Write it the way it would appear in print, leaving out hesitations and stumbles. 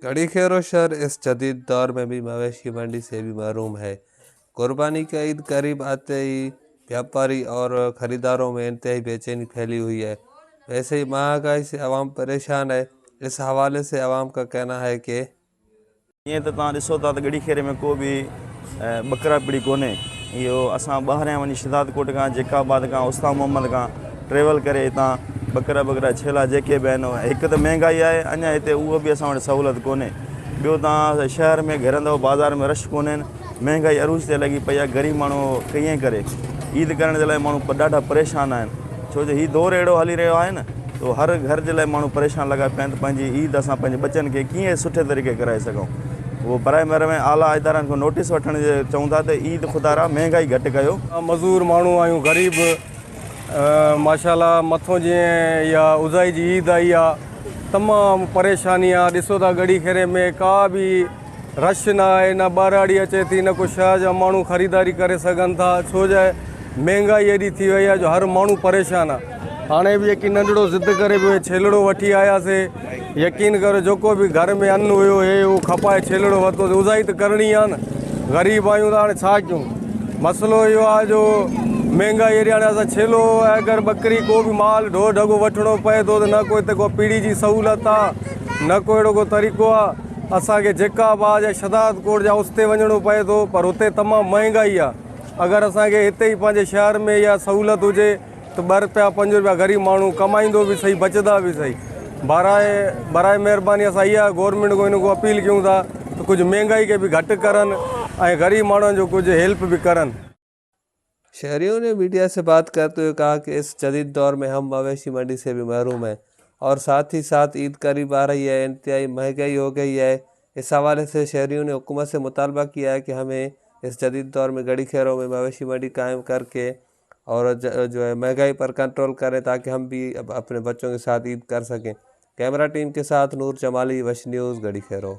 गड़ी खैरो शहर इस जदीद दौर में भी मवेशी मंडी से भी महरूम है। कुर्बानी का ईद करीब आते ही व्यापारी और ख़रीदारों में इंतहाई बेचैनी फैली हुई है। वैसे ही महंगाई से आवाम परेशान है। इस हवाले से आवाम का कहना है कि ये तो तुम ॾिसो था गड़ी खेरे में को भी बकरा पिड़ी कोने। यो असां ॿाहिरां वञी शिदात कोट का जेकाबाद का उस्ताद मोहम्मद का ट्रेवल करे हितां बकरा छेला जेके भी आहिनि। हिकु त महांगाई आहे, अञा हिते उहो बि असां वटि सहूलियत कोन्हे। ॿियो तव्हां शहर में घिरंदव, बाज़ार में रश कोन्हे, महांगाई अरूज ते लॻी पई आहे। ग़रीब माण्हू कीअं करे ईद करण जे लाइ माण्हू ॾाढा परेशान आहिनि, छो जो हीउ दौरु अहिड़ो हली रहियो आहे न, तो हर घर जे लाइ माण्हू परेशान लॻा पिया आहिनि। पंहिंजी ईद असां पंहिंजे बचनि खे कीअं सुठे तरीक़े कराए सघूं। वो बराए महिरबानी आला इदारनि को नोटिस वठण जे चऊं था त ईद ख़ुदा महांगाई घटि कयो। मज़दूर माण्हू आहियूं, ग़रीब माशाल्लाह मथों जीअं या उज़ाई जी ईद आई आहे, तमामु परेशानी आहे। ॾिसो था गड़ी खेरे में का बि रश न आहे, न ॿाराड़ी अचे थी, न को शहर जा माण्हू ख़रीदारी करे सघनि था, छो जो महांगाई एॾी थी वई आहे जो हर माण्हू परेशान आहे। हाणे बि यकीन नंढड़ो ज़िद करे बि छेलड़ो वठी आयासीं। यकीन करो जेको बि घर में अन्न हुयो हे उहो खपाए छेलड़ो वरितो, उज़ाई त करणी आहे न, ग़रीब आहियूं त हाणे छा कयूं। मसइलो इहो आहे जो महांगाई एॾी, हाणे असां छेलो अगरि बकरी को बि माल ढो ढगो वठिणो पए थो त न कोई हिते को पीड़ी जी सहूलियत आहे, न को अहिड़ो को तरीक़ो आहे। असांखे जेकाबाद या शदात कोट जा उते वञिणो पए थो, पर हुते तमामु महांगाई आहे। अगरि असांखे हिते ई पंहिंजे शहर में इहा सहूलियत हुजे त ₹2-5 ग़रीब माण्हू कमाईंदो बि सही, बचंदा बि सही। बराए महिरबानी असां इहा गवर्नमेंट को इन को अपील कयूं था त कुझु महांगाई खे बि घटि करनि ऐं ग़रीब माण्हुनि जो कुछ हेल्प भी करन। शहरियों ने मीडिया से बात करते हुए कहा कि इस जदीद दौर में हम मवेशी मंडी से भी महरूम हैं और साथ ही साथ ईद करीब आ रही है, इंतहाई महंगाई हो गई है। इस हवाले से शहरियों ने हुकूमत से मुतालबा किया है कि हमें इस जदीद दौर में गड़ी खैरों में मवेशी मंडी कायम करके और जो है महंगाई पर कंट्रोल करें, ताकि हम भी अपने बच्चों के साथ ईद कर सकें। कैमरा टीम के साथ नूर जमाली, वश न्यूज़, गड़ी खैरो।